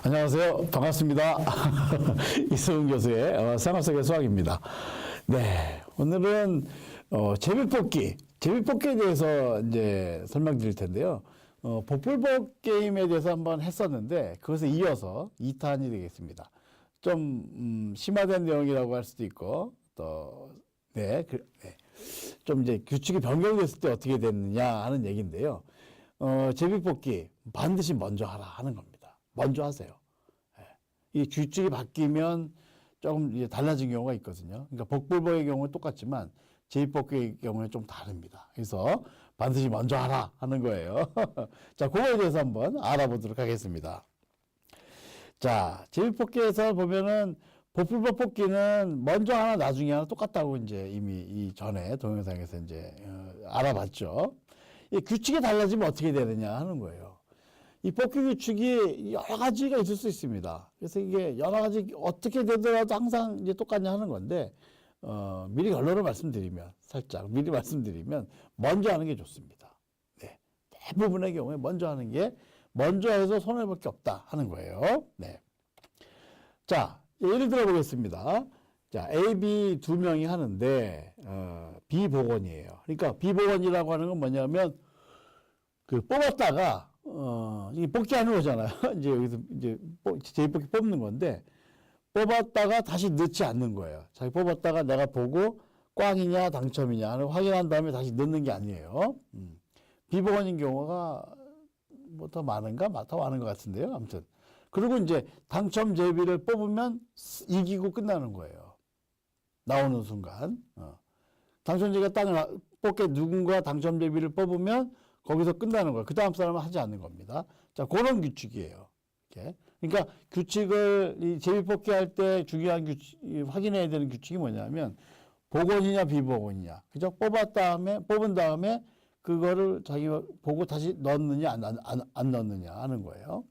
안녕하세요. 반갑습니다. 이승훈 교수의 생활세계 수학입니다. 네. 오늘은, 제비뽑기에 대해서 이제 설명드릴 텐데요. 복불복 게임에 대해서 한번 했었는데, 그것에 이어서 2탄이 되겠습니다. 좀, 심화된 내용이라고 할 수도 있고, 또, 네. 좀 이제 규칙이 변경됐을 때 어떻게 됐느냐 하는 얘기인데요. 제비뽑기 반드시 먼저 하라 하는 겁니다. 먼저 하세요. 이 규칙이 바뀌면 조금 이제 달라진 경우가 있거든요. 그러니까 복불복의 경우는 똑같지만 제비뽑기의 경우는 좀 다릅니다. 그래서 반드시 먼저 하라 하는 거예요. 자, 그거에 대해서 한번 알아보도록 하겠습니다. 자, 제비뽑기에서 보면은 복불복 뽑기는 먼저 하나 나중에 하나 똑같다고 이제 이미 이 전에 동영상에서 이제 알아봤죠. 이 규칙이 달라지면 어떻게 되느냐 하는 거예요. 이 뽑기 규칙이 여러 가지가 있을 수 있습니다. 그래서 이게 여러 가지 어떻게 되더라도 항상 이제 똑같냐 하는 건데, 미리 결론을 미리 말씀드리면, 먼저 하는 게 좋습니다. 네. 대부분의 경우에 먼저 하는 게, 먼저 해서 손해볼 게 없다 하는 거예요. 네. 자, 예를 들어 보겠습니다. 자, A, B 두 명이 하는데, 비복원이에요. 그러니까 비복원이라고 하는 건 뭐냐면, 뽑았다가, 이게 뽑기 하는 거잖아요. 이제 여기서 이제 제비뽑기 뽑는 건데, 뽑았다가 다시 넣지 않는 거예요. 자기 뽑았다가 내가 보고 꽝이냐 당첨이냐 하는 확인한 다음에 다시 넣는 게 아니에요. 비복원인 경우가 뭐 더 많은가? 더 많은 것 같은데요. 아무튼. 그리고 이제 당첨 제비를 뽑으면 이기고 끝나는 거예요. 나오는 순간. 당첨 제비가 딱 뽑게 누군가 당첨 제비를 뽑으면 거기서 끝나는 거예요. 그 다음 사람은 하지 않는 겁니다. 자, 그런 규칙이에요. 이렇게. 그러니까 규칙을, 이 제비뽑기 할 때 중요한 확인해야 되는 규칙이 뭐냐면, 복원이냐, 비복원이냐. 그죠? 뽑은 다음에, 그거를 자기가 보고 다시 넣느냐, 안 넣느냐 하는 거예요.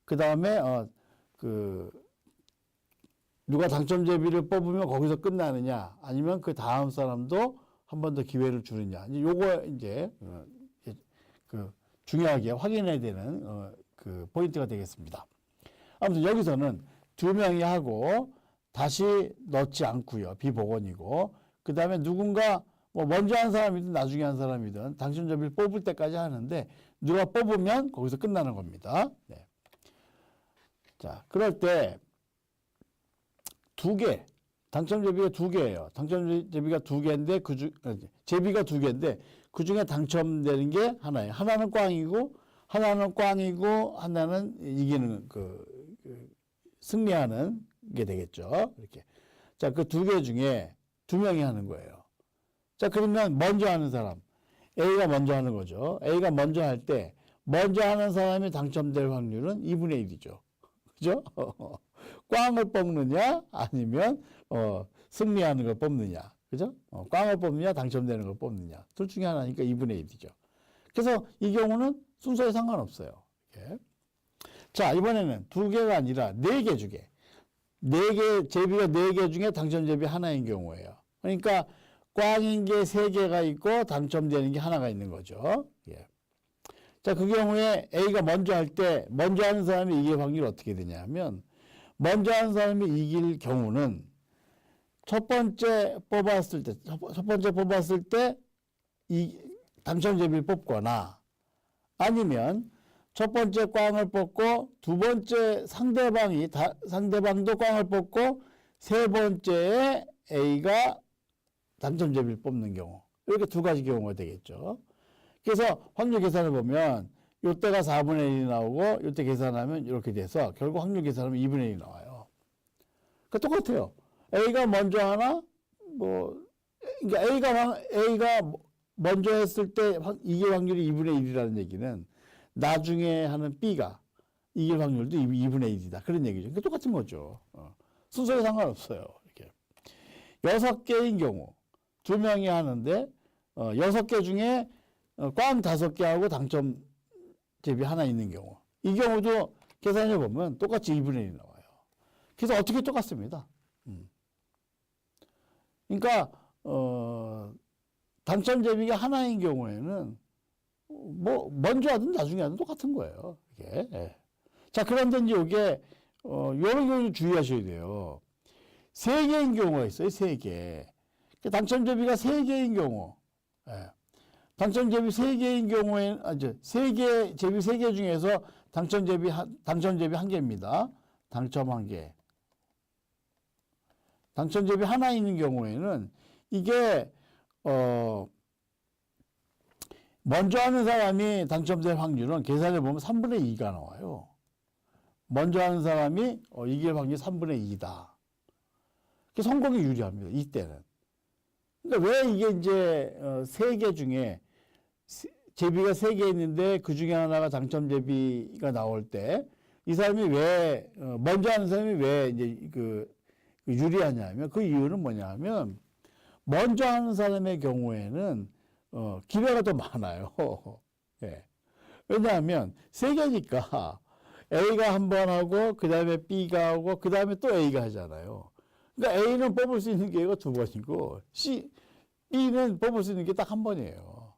그 다음에, 누가 당첨 제비를 뽑으면 거기서 끝나느냐, 아니면 그 다음 사람도 한 번 더 기회를 주느냐. 요거 이제, 중요하게 확인해야 되는, 포인트가 되겠습니다. 아무튼 여기서는 두 명이 하고 다시 넣지 않고요. 비복원이고. 그 다음에 누군가 뭐 먼저 한 사람이든 나중에 한 사람이든 당첨 제비를 뽑을 때까지 하는데 누가 뽑으면 거기서 끝나는 겁니다. 네. 자, 그럴 때 당첨 제비가 두 개예요. 당첨 제비가 두 개인데 제비가 두 개인데 그 중에 당첨되는 게 하나예요. 하나는 꽝이고 하나는 이기는 승리하는 게 되겠죠. 이렇게. 자, 그 두 개 중에 두 명이 하는 거예요. 자, 그러면 먼저 하는 사람, A가 먼저 하는 거죠. A가 먼저 할 때, 먼저 하는 사람이 당첨될 확률은 2분의 1이죠. 그죠? 꽝을 뽑느냐, 아니면, 승리하는 걸 뽑느냐. 그죠? 꽝을 뽑느냐, 당첨되는 걸 뽑느냐. 둘 중에 하나니까 2분의 1이죠. 그래서 이 경우는 순서에 상관없어요. 이렇게. 자, 이번에는 두 개가 아니라 네 개 중에, 제비가 네 개 중에 당첨 제비 하나인 경우예요. 그러니까 꽝인 게 세 개가 있고 당첨되는 게 하나가 있는 거죠. 예. 자, 그 경우에 A가 먼저 할 때, 먼저 하는 사람이 이길 확률이 어떻게 되냐면, 먼저 하는 사람이 이길 경우는 첫 번째 뽑았을 때, 당첨 제비를 뽑거나, 아니면 첫 번째 꽝을 뽑고, 두 번째 상대방도 꽝을 뽑고, 세 번째에 A가 당첨 제비를 뽑는 경우. 이렇게 두 가지 경우가 되겠죠. 그래서 확률 계산을 보면, 요때가 4분의 1이 나오고, 요때 계산하면 이렇게 돼서, 결국 확률 계산하면 2분의 1이 나와요. 그 똑같아요. A가 먼저 하나, 그러니까 A가 먼저 했을 때 이길 확률이 2분의 1이라는 얘기는, 나중에 하는 B가 이길 확률도 2분의 1이다. 그런 얘기죠. 그러니까 똑같은 거죠. 순서에 상관없어요. 이렇게. 6개인 경우, 두 명이 하는데, 6개 중에 꽝 5개 하고 당첨 제비 하나 있는 경우. 이 경우도 계산해 보면 똑같이 2분의 1이 나와요. 그래서 어떻게 똑같습니다. 그러니까, 당첨 제비가 하나인 경우에는, 먼저 하든 나중에 하든 똑같은 거예요. 이게. 예. 자, 그런데 이제 이게, 이런 경우 주의하셔야 돼요. 3개인 경우가 있어요, 3개. 당첨 제비가 3개인 경우. 예. 당첨 제비 3개인 경우에, 제비 3개 중에서 당첨 제비 1개입니다. 당첨 1개. 당첨 제비 하나 있는 경우에는 이게, 먼저 하는 사람이 당첨될 확률은 계산해 보면 3분의 2가 나와요. 먼저 하는 사람이 이길 확률이 3분의 2다. 성공이 유리합니다. 이때는. 그러니까 왜 이게 이제 3개 중에 제비가 3개 있는데 그 중에 하나가 당첨 제비가 나올 때 이 사람이 왜 먼저 하는 사람이 왜 이제 유리하냐면 그 이유는 뭐냐면 먼저 하는 사람의 경우에는 기회가 더 많아요. 예. 왜냐하면 3개니까 A가 한 번 하고 그 다음에 B가 하고 그 다음에 또 A가 하잖아요. 그러니까 A는 뽑을 수 있는 기회가 2번이고 B는 뽑을 수 있는 게 딱 한 번이에요.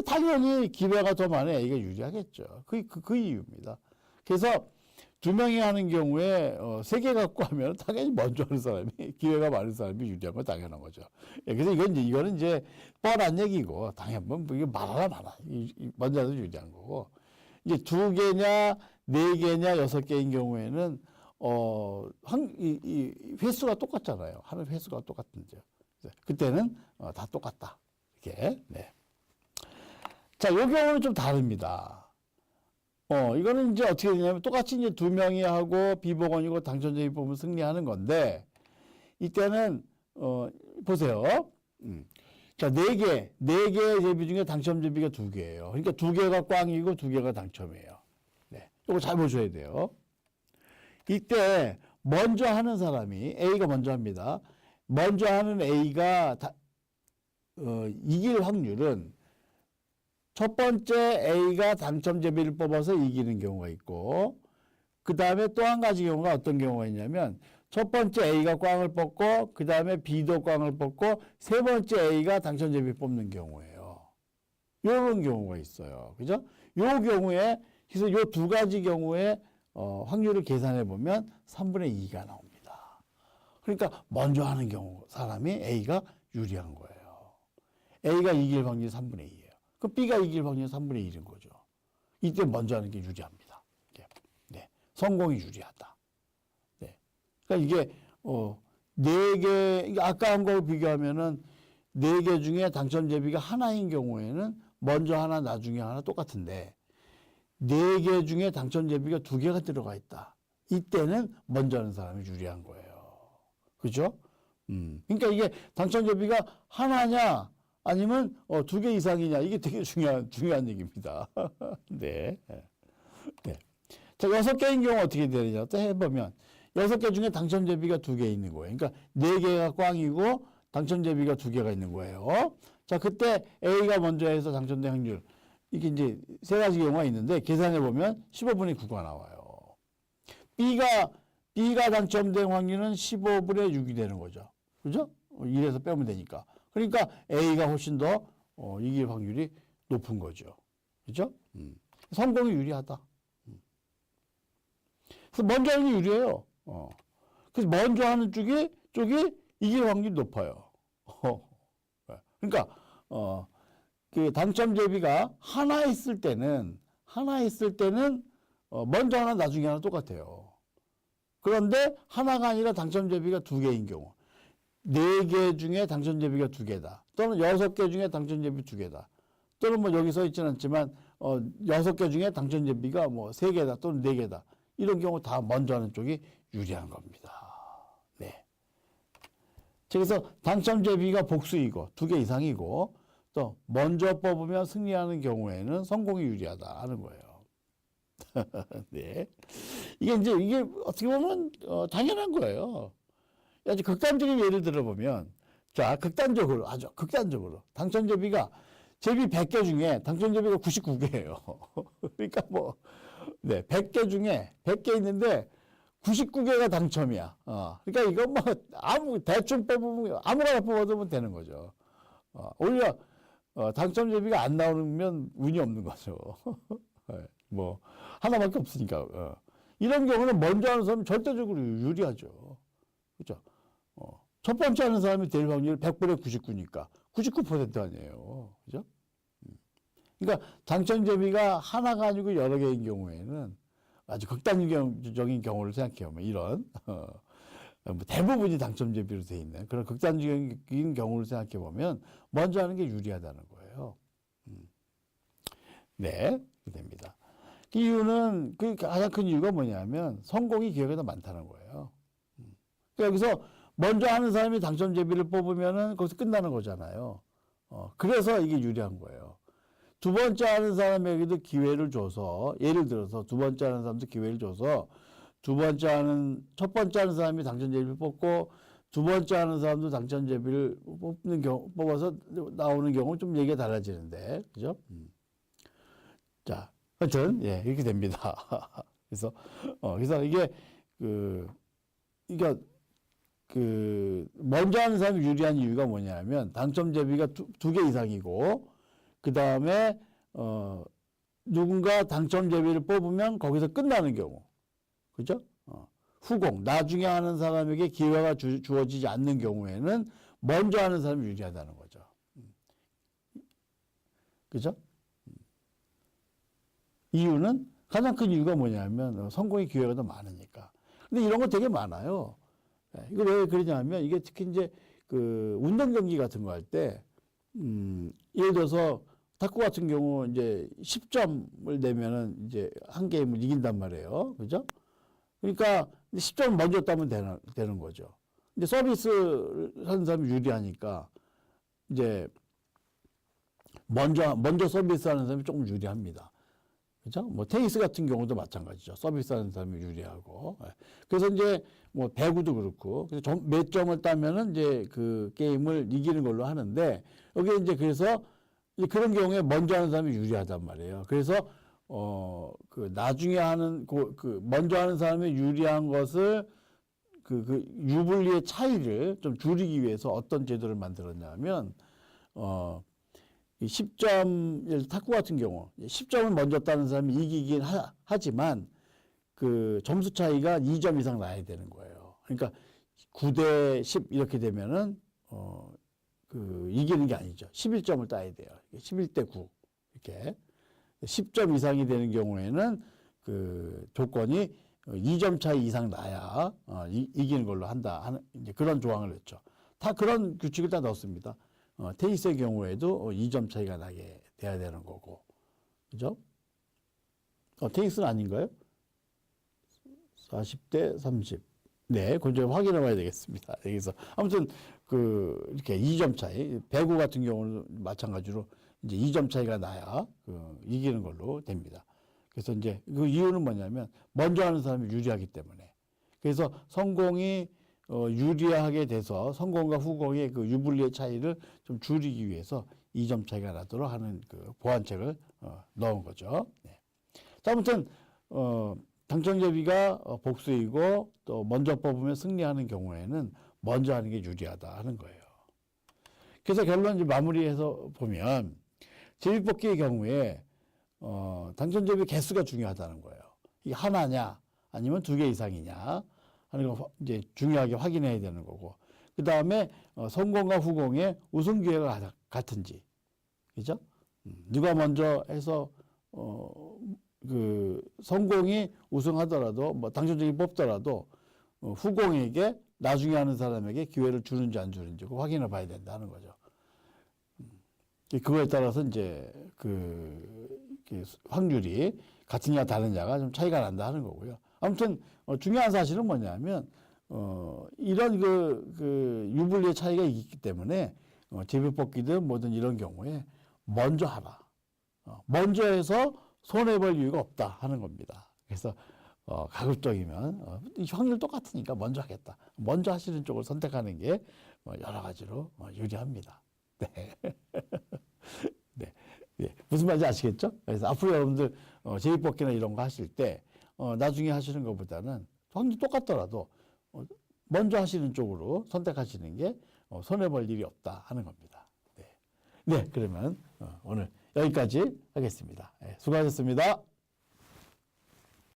당연히 기회가 더 많은 A가 유리하겠죠. 그 이유입니다. 그래서 2명이 하는 경우에 3개 갖고 하면 당연히 먼저 하는 사람이 기회가 많은 사람이 유리한 건 당연한 거죠. 예, 그래서 이거는 이제 뻔한 얘기고 당연히 뭐 이게 말하나 먼저 하는 유리한 거고 이제 2개냐 4개냐 6개인 경우에는 이 횟수가 똑같잖아요. 하는 횟수가 똑같은데 그때는 다 똑같다. 이렇게. 네. 자, 요 경우는 좀 다릅니다. 이거는 이제 어떻게 되냐면 똑같이 이제 2명이 하고 비복원이고 당첨자이 뽑으면 승리하는 건데 이때는 보세요. 자, 4개 제비 중에 당첨 제비가 2개예요. 그러니까 2개가 꽝이고 2개가 당첨이에요. 네. 이거 잘 보셔야 돼요. 이때 먼저 하는 사람이 A가 먼저 합니다. 먼저 하는 A가 이길 확률은 첫 번째 A가 당첨 제비를 뽑아서 이기는 경우가 있고 그 다음에 또 한 가지 경우가 어떤 경우가 있냐면 첫 번째 A가 꽝을 뽑고 그 다음에 B도 꽝을 뽑고 세 번째 A가 당첨 제비 뽑는 경우예요. 이런 경우가 있어요. 그죠? 요 경우에 그래서 요 2가지 경우에 확률을 계산해 보면 3분의 2가 나옵니다. 그러니까 먼저 하는 경우 사람이 A가 유리한 거예요. A가 이길 확률이 3분의 2예요. 그 B가 이길 확률이 3분의 1인 거죠. 이때 먼저 하는 게 유리합니다. 네. 성공이 유리하다. 네. 그러니까 이게, 4개, 아까 한 거 비교하면은 4개 중에 당첨 제비가 하나인 경우에는 먼저 하나, 나중에 하나 똑같은데 4개 중에 당첨 제비가 2개가 들어가 있다. 이때는 먼저 하는 사람이 유리한 거예요. 그죠? 그러니까 이게 당첨 제비가 하나냐, 아니면 2개 이상이냐 이게 되게 중요한 얘기입니다. 네. 네. 자, 6개인 경우 어떻게 되느냐 또 해보면 6개 중에 당첨 제비가 2개 있는 거예요. 그러니까 4개가 꽝이고 당첨 제비가 2개가 있는 거예요. 자, 그때 A가 먼저 해서 당첨된 확률 이게 이제 3가지 경우가 있는데 계산해 보면 15분의 9가 나와요. B가 당첨된 확률은 15분의 6이 되는 거죠. 그죠? 1에서 빼면 되니까. 그러니까 A가 훨씬 더 이길 확률이 높은 거죠. 그죠? 성공이 유리하다. 그래서 먼저 하는 게 유리해요. 그래서 먼저 하는 쪽이 이길 확률이 높아요. 그러니까, 그 당첨 제비가 하나 있을 때는 먼저 하나 나중에 하나 똑같아요. 그런데 하나가 아니라 당첨 제비가 2개인 경우. 4개 중에 당첨 제비가 2개다. 또는 6개 중에 당첨 제비 2개다. 또는 뭐 여기 써 있지는 않지만 6개 중에 당첨 제비가 뭐 3개다 또는 4개다. 이런 경우 다 먼저 하는 쪽이 유리한 겁니다. 네. 그래서 당첨 제비가 복수이고 2개 이상이고 또 먼저 뽑으면 승리하는 경우에는 성공이 유리하다 하는 거예요. 네. 이게 어떻게 보면 당연한 거예요. 아주 극단적인 예를 들어보면, 자, 아주 극단적으로, 당첨 제비가, 제비 100개 중에 당첨 제비가 99개예요. 그러니까 뭐, 네, 100개 중에 100개 있는데 99개가 당첨이야. 그러니까 이건 뭐, 대충 뽑으면, 아무거나 뽑아도 되는 거죠. 오히려, 당첨 제비가 안 나오면 운이 없는 거죠. 네. 뭐 하나밖에 없으니까. 이런 경우는 먼저 하는 사람은 절대적으로 유리하죠. 그렇죠? 첫 번째 하는 사람이 될 확률이 100분의 99니까 99% 아니에요. 그죠? 그러니까 당첨 대비가 하나가 아니고 여러 개인 경우에는 아주 극단적인 경우를 생각해보면 이런 대부분이 당첨 대비로 돼 있는 그런 극단적인 경우를 생각해보면 먼저 하는 게 유리하다는 거예요. 네, 됩니다. 그 이유는 그 가장 큰 이유가 뭐냐면 성공의 기회가 더 많다는 거예요. 그러니까 여기서 먼저 하는 사람이 당첨 대비를 뽑으면은 거기서 끝나는 거잖아요. 그래서 이게 유리한 거예요. 두 번째 하는 사람에게도 기회를 줘서, 예를 들어서 두 번째 하는 사람도 기회를 줘서 첫 번째 하는 사람이 당첨 대비를 뽑고 두 번째 하는 사람도 당첨 대비를 뽑아서 나오는 경우 좀 얘기가 달라지는데, 그죠? 자, 하여튼, 예, 이렇게 됩니다. 그래서 이게, 먼저 하는 사람이 유리한 이유가 뭐냐면, 당첨 대비가 두 개 이상이고, 그 다음에, 누군가 당첨 대비를 뽑으면 거기서 끝나는 경우. 그죠? 후공, 나중에 하는 사람에게 기회가 주어지지 않는 경우에는 먼저 하는 사람이 유리하다는 거죠. 그죠? 이유는, 가장 큰 이유가 뭐냐면, 성공의 기회가 더 많으니까. 근데 이런 거 되게 많아요. 이거 왜 그러냐면, 이게 특히 이제, 운동 경기 같은 거 할 때, 예를 들어서, 탁구 같은 경우, 이제, 10점을 내면은, 이제, 한 게임을 이긴단 말이에요. 그죠? 그러니까, 10점 먼저 따면 되는 거죠. 이제 서비스 하는 사람이 유리하니까, 이제, 먼저 서비스 하는 사람이 조금 유리합니다. 그죠? 뭐, 테니스 같은 경우도 마찬가지죠. 서비스 하는 사람이 유리하고. 그래서 이제, 뭐, 배구도 그렇고, 그래서 몇 점을 따면은 이제 그 게임을 이기는 걸로 하는데, 여기 이제 그래서 그런 경우에 먼저 하는 사람이 유리하단 말이에요. 그래서, 나중에 하는, 먼저 하는 사람이 유리한 것을 유불리의 차이를 좀 줄이기 위해서 어떤 제도를 만들었냐면, 10점, 탁구 같은 경우, 10점을 먼저 따는 사람이 이기긴 하지만, 그 점수 차이가 2점 이상 나야 되는 거예요. 그러니까 9대 10 이렇게 되면은, 이기는 게 아니죠. 11점을 따야 돼요. 11대 9. 이렇게. 10점 이상이 되는 경우에는 그 조건이 2점 차이 이상 나야, 이기는 걸로 한다. 하는, 이제 그런 조항을 넣죠. 다 그런 규칙을 다 넣었습니다. 테니스의 경우에도 2점 차이가 나게 돼야 되는 거고. 그죠? 테니스는 아닌가요? 40대 30. 네, 그건 좀 확인해 봐야 되겠습니다. 여기서. 아무튼, 이렇게 2점 차이. 배구 같은 경우는 마찬가지로 이제 2점 차이가 나야, 이기는 걸로 됩니다. 그래서 이제 그 이유는 뭐냐면, 먼저 하는 사람이 유리하기 때문에. 그래서 성공이 유리하게 돼서 성공과 후공의 그 유불리의 차이를 좀 줄이기 위해서 2점 차이가 나도록 하는 그 보완책을 넣은 거죠. 네. 자, 아무튼 당첨 대비가 복수이고 또 먼저 뽑으면 승리하는 경우에는 먼저 하는 게 유리하다 하는 거예요. 그래서 결론 이제 마무리해서 보면 제비뽑기의 경우에 당첨 대비 개수가 중요하다는 거예요. 이게 하나냐 아니면 두 개 이상이냐 하는 거 이제 중요하게 확인해야 되는 거고, 그 다음에 성공과 후공의 우승 기회가 같은지, 그죠? 누가 먼저 해서 성공이 우승하더라도 뭐 당첨자이 뽑더라도 후공에게 나중에 하는 사람에게 기회를 주는지 안 주는지 확인해 봐야 된다는 거죠. 그거에 따라서 이제 확률이 같으냐 다르냐가 좀 차이가 난다 하는 거고요. 아무튼 중요한 사실은 뭐냐면 이런 유불리의 차이가 있기 때문에 제비뽑기든 뭐든 이런 경우에 먼저 하라. 먼저 해서 손해볼 이유가 없다 하는 겁니다. 그래서 가급적이면 이 확률 똑같으니까 먼저 하겠다. 먼저 하시는 쪽을 선택하는 게 여러 가지로 유리합니다. 네. 네. 네. 무슨 말인지 아시겠죠? 그래서 앞으로 여러분들 제비뽑기나 이런 거 하실 때 나중에 하시는 것보다는 확률이 똑같더라도 먼저 하시는 쪽으로 선택하시는 게 손해볼 일이 없다 하는 겁니다. 네. 네, 그러면 오늘 여기까지 하겠습니다. 네, 수고하셨습니다.